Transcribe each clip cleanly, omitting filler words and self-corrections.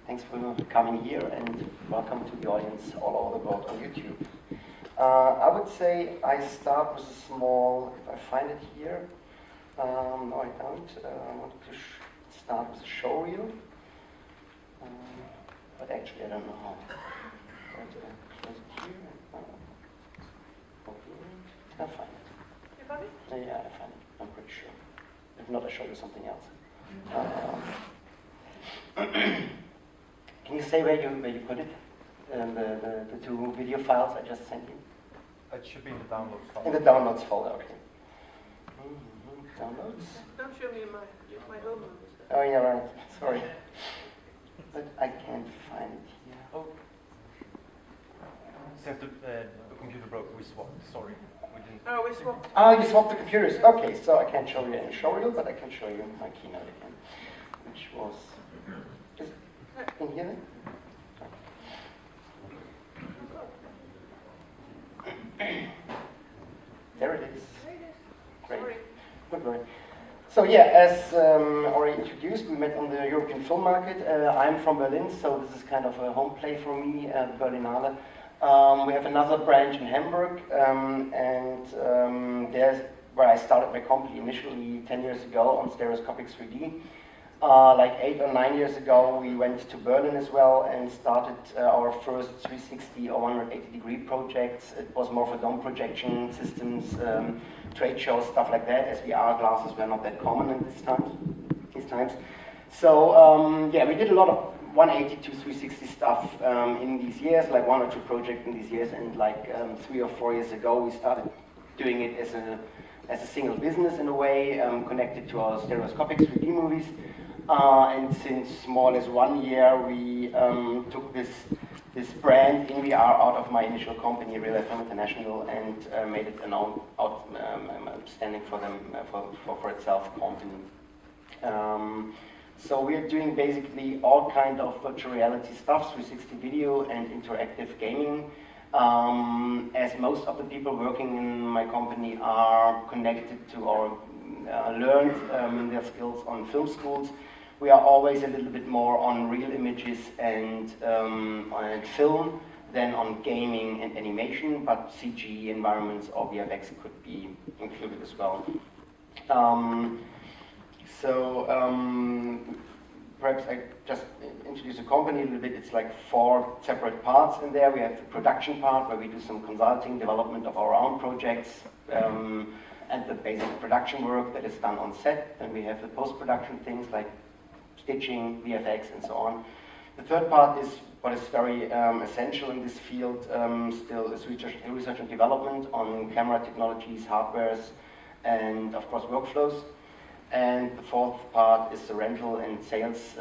Thanks for coming here and welcome to the audience all over the world on YouTube. I would say I start with a small, if I find it here, no I don't, I wanted to start with a showreel, but actually I don't know how. Close it here, I find it. You found it? Yeah, I find it, I'm pretty sure. If not, I'll show you something else. Can you say where you put it? The two video files I just sent you? It should be in the downloads folder. In the downloads folder, okay. Downloads? Don't show me my home numbers. Oh yeah, right. Sorry. But I can't find it here. Oh. So the computer broke. We swapped. Sorry. We didn't. Oh, we swapped. Ah, you swapped the computers. Okay, so I can't show you any showreel, but I can show you my keynote again, which was. Can you hear that? There it is. Great. Sorry. Good work. So yeah, as already introduced, we met on the European film market. I'm from Berlin, so this is kind of a home play for me, the Berlinale. We have another branch in Hamburg, and there's where I started my company initially 10 years ago on stereoscopic 3D. Like 8 or 9 years ago, we went to Berlin as well and started our first 360 or 180-degree projects. It was more for dome projection systems, trade shows, stuff like that, as VR glasses were not that common in these times. So yeah, we did a lot of 180 to 360 stuff in these years, like 1 or 2 projects in these years, and like 3 or 4 years ago, we started doing it as a single business in a way, connected to our stereoscopic 3D movies. And since more or less 1 year, we took this brand in VR out of my initial company, Real FM International, and made it an outstanding for them for itself company. So we're doing basically all kind of virtual reality stuff, 360 video and interactive gaming. As most of the people working in my company are connected to or learned their skills on film schools, we are always a little bit more on real images and on film than on gaming and animation, but CG environments or VFX could be included as well. Perhaps I just introduce the company a little bit. It's like 4 separate parts in there. We have the production part where we do some consulting, development of our own projects, and the basic production work that is done on set. Then we have the post-production things like stitching, VFX, and so on. The third part is what is very essential in this field, still is research and development on camera technologies, hardwares, and of course workflows. And the fourth part is the rental and sales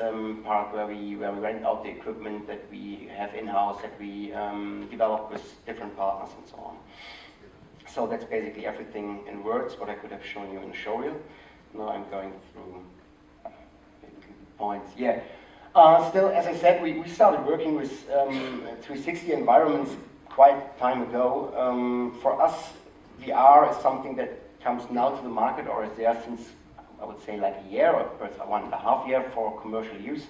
part where we rent out the equipment that we have in-house, that we develop with different partners and so on. So that's basically everything in words, what I could have shown you in the showreel. Now I'm going through points. Yeah. Still, as I said, we started working with 360 environments quite time ago. For us, VR is something that comes now to the market or is there since I would say like a year or perhaps 1.5 years for commercial use.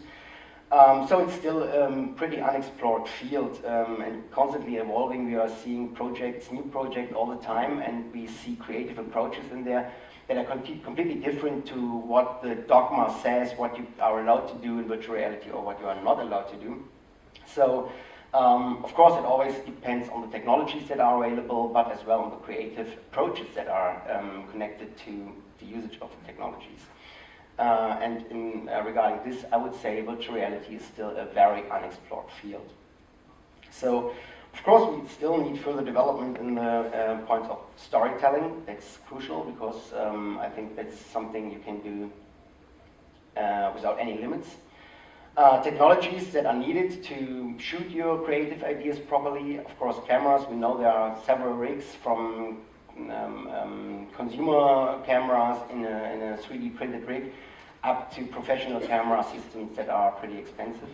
So it's still a pretty unexplored field and constantly evolving. We are seeing projects, new projects all the time, and we see creative approaches in there that are completely different to what the dogma says, what you are allowed to do in virtual reality or what you are not allowed to do. So of course it always depends on the technologies that are available, but as well on the creative approaches that are connected to the usage of the technologies. And regarding this, I would say virtual reality is still a very unexplored field. So, of course, we still need further development in the points of storytelling. That's crucial because I think that's something you can do without any limits. Technologies that are needed to shoot your creative ideas properly. Of course, cameras. We know there are several rigs from consumer cameras in a 3D printed rig up to professional camera systems that are pretty expensive.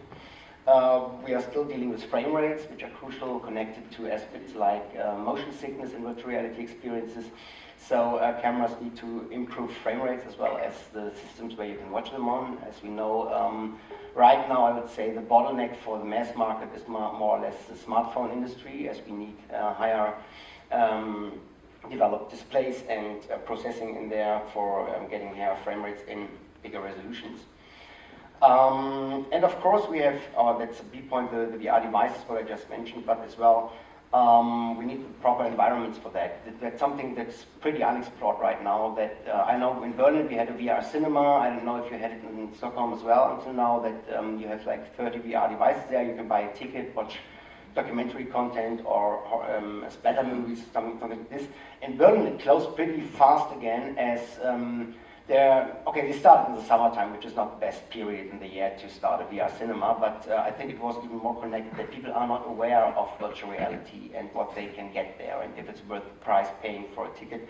We are still dealing with frame rates, which are crucial, connected to aspects like motion sickness in virtual reality experiences. So cameras need to improve frame rates as well as the systems where you can watch them on. As we know, right now I would say the bottleneck for the mass market is more or less the smartphone industry, as we need higher developed displays and processing in there for getting higher frame rates in bigger resolutions. And of course we have, that's a big point, the VR devices, what I just mentioned, but as well we need the proper environments for that. That's something that's pretty unexplored right now. That I know in Berlin we had a VR cinema. I don't know if you had it in Stockholm as well until now, that you have like 30 VR devices there. You can buy a ticket, watch documentary content or splatter movies, something like this. In Berlin it closed pretty fast again, as they started in the summertime, which is not the best period in the year to start a VR cinema, but I think it was even more connected that people are not aware of virtual reality and what they can get there and if it's worth the price paying for a ticket.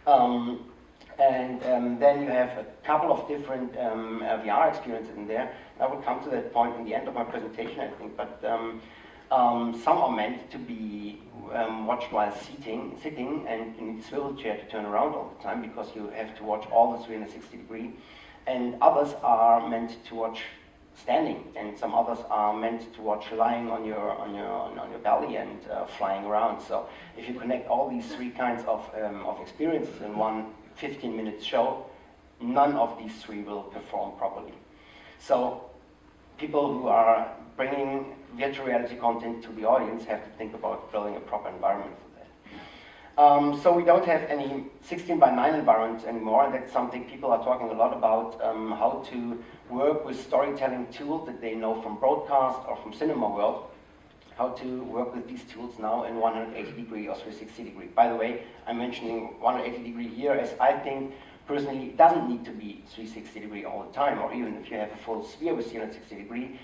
Then you have a couple of different VR experiences in there. I will come to that point in the end of my presentation, I think, but some are meant to be watched while sitting, and you need a swivel chair to turn around all the time because you have to watch all the 360 degree. And others are meant to watch standing, and some others are meant to watch lying on your belly and flying around. So if you connect all these three kinds of experiences in one 15-minute show, none of these three will perform properly. So people who are bringing virtual reality content to the audience have to think about building a proper environment for that. So we don't have any 16:9 environments anymore, and that's something people are talking a lot about, how to work with storytelling tools that they know from broadcast or from cinema world, how to work with these tools now in 180 degree or 360 degree. By the way, I'm mentioning 180 degree here as I think personally it doesn't need to be 360 degree all the time, or even if you have a full sphere with 360 degree,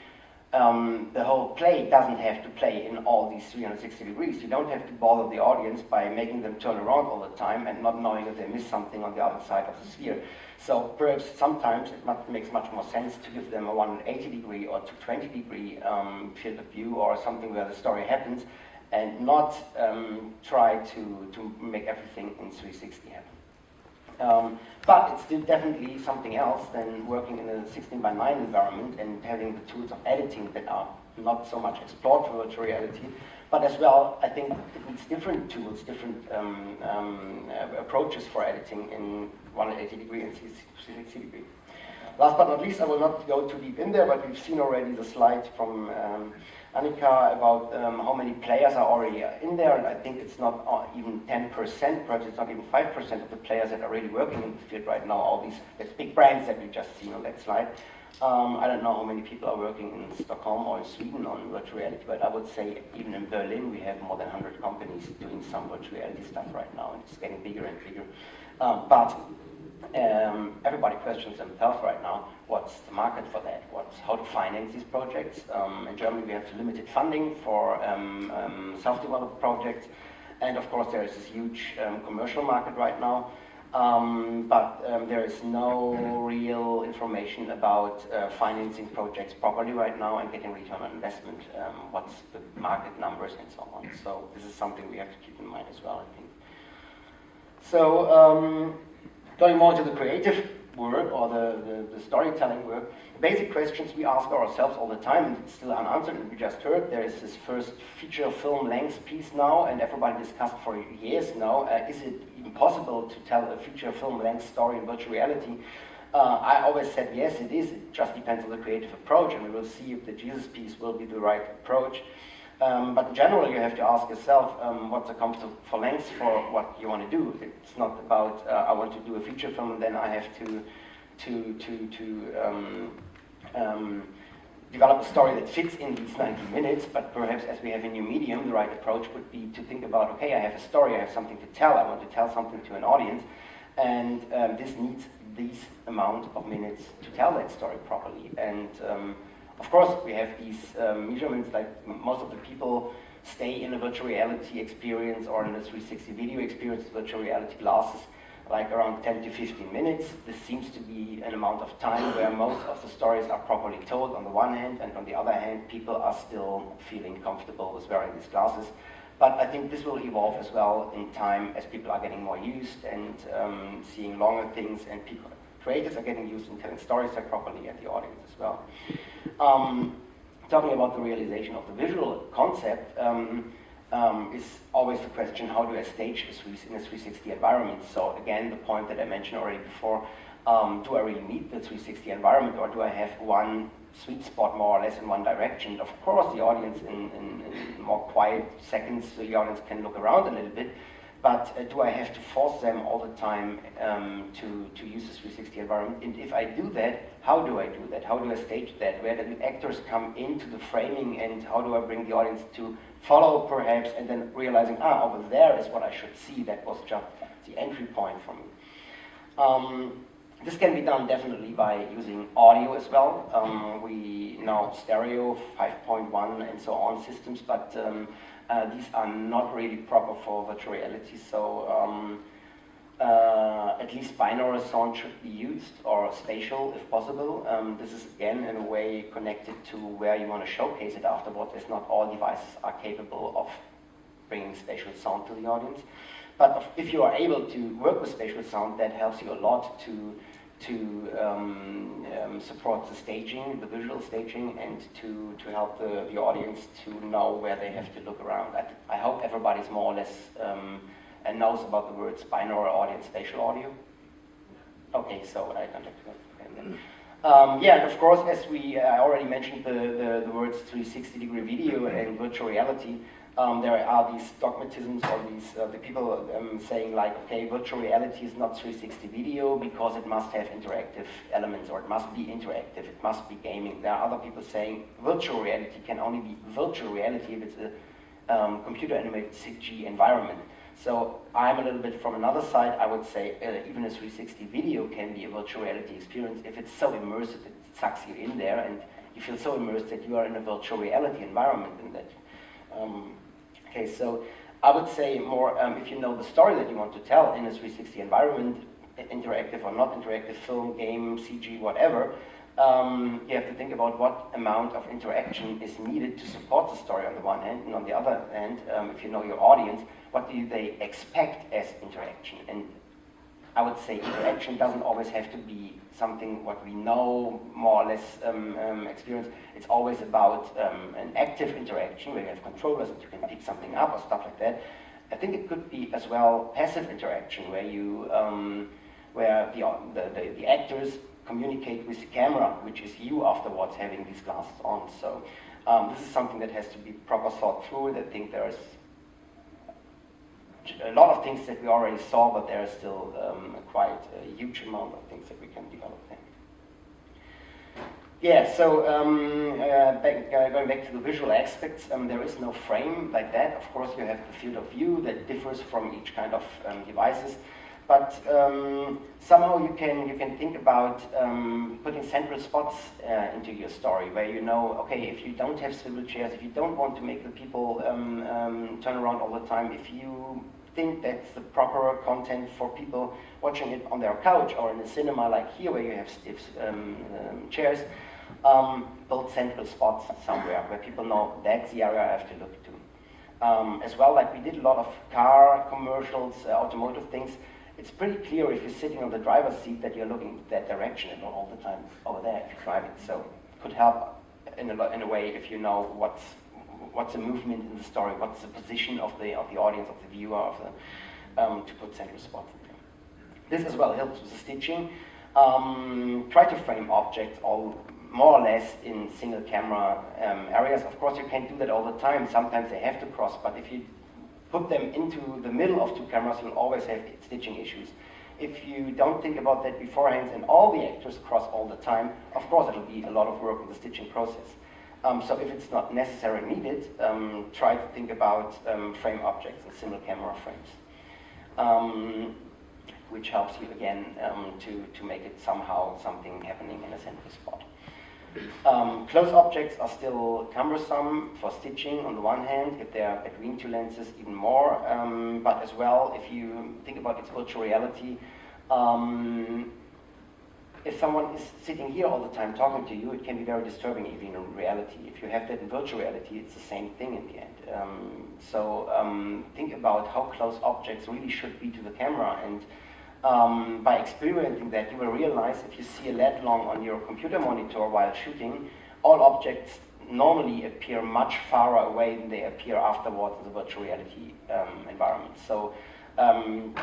the whole play doesn't have to play in all these 360 degrees. You don't have to bother the audience by making them turn around all the time and not knowing if they miss something on the other side of the sphere. So perhaps sometimes it makes much more sense to give them a 180 degree or 220 degree field of view or something where the story happens, and not try to make everything in 360 happen. But it's still definitely something else than working in a 16:9 environment and having the tools of editing that are not so much explored for virtual reality. But as well, I think it needs different tools, different approaches for editing in 180 degree and 360 degree. Last but not least, I will not go too deep in there, but we've seen already the slide from Annika about how many players are already in there, and I think it's not even 10%, perhaps it's not even 5% of the players that are really working in the field right now, all these big brands that we just seen on that slide. I don't know how many people are working in Stockholm or in Sweden on virtual reality, but I would say even in Berlin we have more than 100 companies doing some virtual reality stuff right now, and it's getting bigger and bigger. But everybody questions themselves right now, what's the market for that? How to finance these projects? In Germany we have limited funding for self-developed projects, and of course there is this huge commercial market right now, but there is no real information about financing projects properly right now and getting return on investment, what's the market numbers and so on. So this is something we have to keep in mind as well, I think. So going more to the creative work or the storytelling work, the basic questions we ask ourselves all the time, and it's still unanswered, and we just heard, there is this first feature film length piece now, and everybody discussed for years now, is it even possible to tell a feature film length story in virtual reality? I always said yes, it is. It just depends on the creative approach, and we will see if the Jesus piece will be the right approach. But in general, you have to ask yourself what's the comfortable length for what you want to do. It's not about I want to do a feature film and then I have to develop a story that fits in these 90 minutes, but perhaps as we have a new medium, the right approach would be to think about, okay, I have a story, I have something to tell, I want to tell something to an audience, and this needs this amount of minutes to tell that story properly. And of course, we have these measurements, like most of the people stay in a virtual reality experience or in a 360 video experience with virtual reality glasses, like around 10 to 15 minutes. This seems to be an amount of time where most of the stories are properly told on the one hand, and on the other hand, people are still feeling comfortable with wearing these glasses. But I think this will evolve as well in time as people are getting more used and seeing longer things, and creators are getting used in telling stories properly, and the audience as well. Talking about the realization of the visual concept is always the question, how do I stage this in a 360 environment? So again, the point that I mentioned already before, do I really need the 360 environment, or do I have one sweet spot more or less in one direction? Of course, the audience in more quiet seconds, the audience can look around a little bit, but do I have to force them all the time to use the 360 environment? And if I do that, how do I do that? How do I stage that? Where do the actors come into the framing, and how do I bring the audience to follow perhaps, and then realizing, over there is what I should see, that was just the entry point for me. This can be done definitely by using audio as well. We know stereo, 5.1 and so on systems, but these are not really proper for virtual reality, so at least binaural sound should be used, or spatial if possible. This is again in a way connected to where you want to showcase it afterwards, as not all devices are capable of bringing spatial sound to the audience. But if you are able to work with spatial sound, that helps you a lot to support the staging, the visual staging, and to help the audience to know where they have to look around. I hope everybody's more or less and knows about the words binaural audio and spatial audio. Okay, so I contact you. Yeah, and of course, as I already mentioned the words 360-degree video and virtual reality, there are these dogmatisms, or these the people saying like, okay, virtual reality is not 360 video because it must have interactive elements, or it must be interactive, it must be gaming. There are other people saying virtual reality can only be virtual reality if it's a computer-animated CG environment. So I'm a little bit from another side. I would say even a 360 video can be a virtual reality experience if it's so immersive, it sucks you in there, and you feel so immersed that you are in a virtual reality environment in that. Okay, so I would say more, if you know the story that you want to tell in a 360 environment, interactive or not interactive, film, game, CG, whatever, you have to think about what amount of interaction is needed to support the story on the one hand, and on the other hand, if you know your audience, what do they expect as interaction? And I would say interaction doesn't always have to be something what we know, more or less experience. It's always about an active interaction where you have controllers and you can pick something up or stuff like that. I think it could be as well passive interaction where you, where the actors communicate with the camera, which is you afterwards having these glasses on. So this is something that has to be proper thought through. And I think there's a lot of things that we already saw, but there is still quite a huge amount of things that we can develop there. Yeah, so going back to the visual aspects, there is no frame like that. Of course, you have the field of view that differs from each kind of devices, but somehow you can think about putting central spots into your story, where you know, okay, if you don't have swivel chairs, if you don't want to make the people turn around all the time, if you think that's the proper content for people watching it on their couch or in a cinema like here where you have stiff chairs, build central spots somewhere where people know that's the area I have to look to. As well, like we did a lot of car commercials, automotive things, it's pretty clear if you're sitting on the driver's seat that you're looking that direction and not all the time over there if you're driving. So it could help in a way if you know what's the movement in the story, what's the position of the audience, of the viewer, of the, to put central spots in there. This as well helps with the stitching. Try to frame objects all more or less in single camera areas. Of course, you can't do that all the time. Sometimes they have to cross, but if you put them into the middle of two cameras, you'll always have stitching issues. If you don't think about that beforehand and all the actors cross all the time, of course it'll be a lot of work in the stitching process. So if it's not necessary or needed, try to think about frame objects and single camera frames, which helps you again to make it somehow something happening in a central spot. Close objects are still cumbersome for stitching on the one hand, if they are between two lenses even more, but as well if you think about its virtual reality, if someone is sitting here all the time talking to you, it can be very disturbing even in reality. If you have that in virtual reality, it's the same thing in the end. Think about how close objects really should be to the camera, and by experiencing that, you will realize if you see a LED long on your computer monitor while shooting, all objects normally appear much farther away than they appear afterwards in the virtual reality environment. So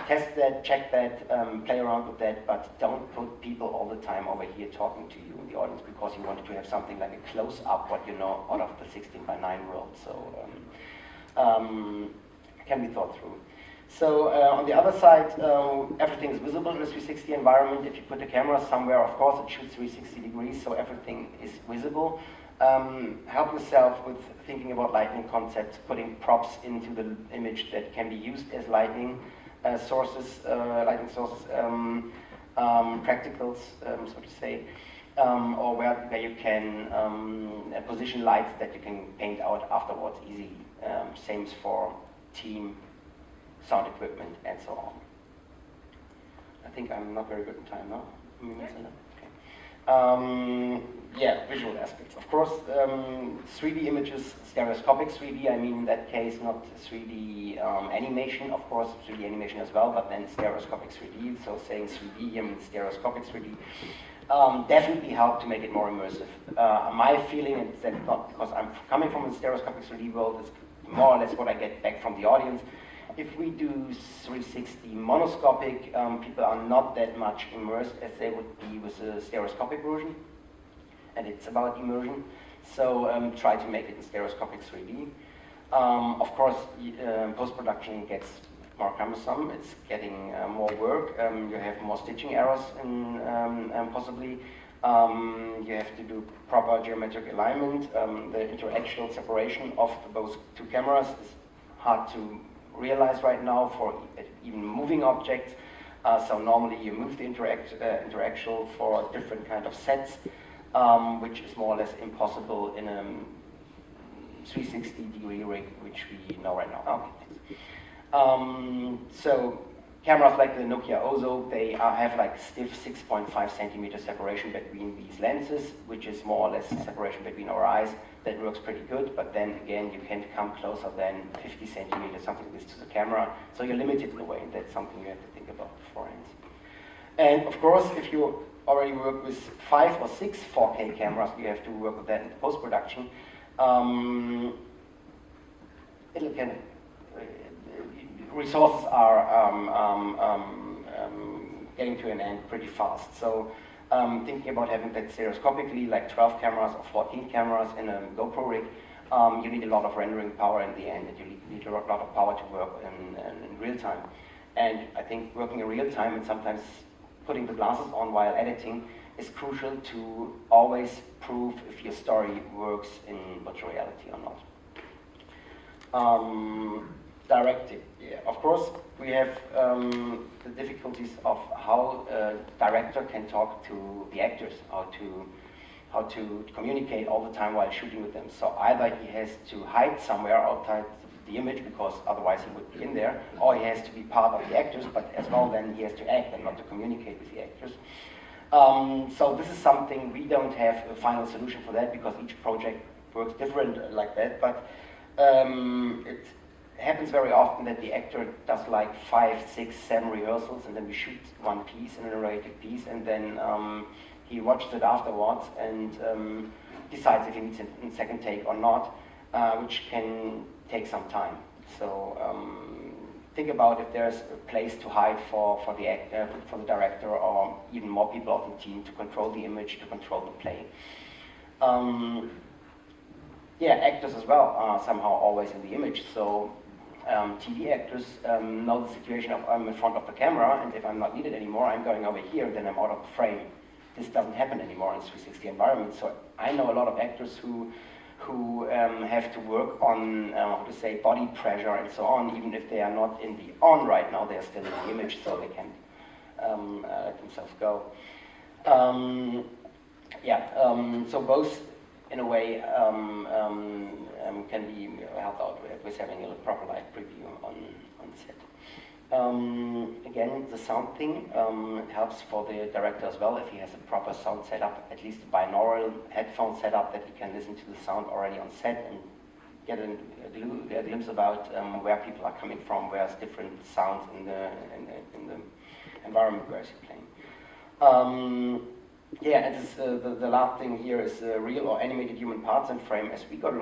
test that, check that, play around with that, but don't put people all the time over here talking to you in the audience because you wanted to have something like a close-up, what you know, out of the 16:9 world. So can be thought through. So on the other side, everything is visible in a 360 environment. If you put the camera somewhere, of course, it shoots 360 degrees, so everything is visible. Help yourself with thinking about lighting concepts, putting props into the image that can be used as lighting sources, practicals, so to say, or where you can position lights that you can paint out afterwards easily. Same for team, sound equipment, and so on. I think I'm not very good in time now. Yeah, visual aspects. Of course, 3D images, stereoscopic 3D, I mean in that case not 3D animation, of course 3D animation as well, but then stereoscopic 3D, so saying 3D here means stereoscopic 3D. Definitely help to make it more immersive. My feeling is that not because I'm coming from the stereoscopic 3D world, is more or less what I get back from the audience. If we do 360 monoscopic, people are not that much immersed as they would be with the stereoscopic version, and it's about immersion. So try to make it in stereoscopic 3D. Of course, post-production gets more cumbersome. It's getting more work. You have more stitching errors, possibly. You have to do proper geometric alignment. The interaction separation of those two cameras is hard to realize right now for even moving objects. So normally you move the interaction for different kind of sets, which is more or less impossible in a 360 degree rig, which we know right now. Okay. So cameras like the Nokia Ozo, they have like stiff 6.5 centimeter separation between these lenses, which is more or less separation between our eyes. That works pretty good, but then again, you can't come closer than 50 centimeters, something like this, to the camera. So you're limited in a way, and that's something you have to think about beforehand. And of course, if you already work with 5 or 6 4K cameras, you have to work with that in post-production. Resources are getting to an end pretty fast. So thinking about having that stereoscopically, like 12 cameras or 14 cameras in a GoPro rig, you need a lot of rendering power in the end, and you need a lot of power to work in real time. And I think working in real time and sometimes putting the glasses on while editing is crucial to always prove if your story works in virtual reality or not. Directing. Yeah. Of course, we have the difficulties of how a director can talk to the actors, how to communicate all the time while shooting with them. So either he has to hide somewhere outside the image because otherwise he would be in there, or he has to be part of the actors, but as well then he has to act and not to communicate with the actors. So this is something we don't have a final solution for that because each project works different like that, but it happens very often that the actor does like 5, 6, 7 rehearsals, and then we shoot one piece, a narrated piece, and then he watches it afterwards and decides if he needs a second take or not, which can take some time. So think about if there's a place to hide for the actor, for the director, or even more people of the team to control the image, to control the play. Yeah, actors as well are somehow always in the image. So TV actors know the situation of I'm in front of the camera, and if I'm not needed anymore, I'm going over here, then I'm out of the frame. This doesn't happen anymore in 360 environments. So I know a lot of actors who have to work on how to say body pressure and so on, even if they are not in the on right now, they are still in the image, so they can let themselves go. So both in a way can be helped out with having a proper live preview on set. Again, the sound thing helps for the director as well if he has a proper sound setup, at least a binaural headphone setup that he can listen to the sound already on set and get a glimpse about where people are coming from, where's different sounds in the environment where he's playing. Yeah, and this, the last thing here is real or animated human parts in frame. As we got a lot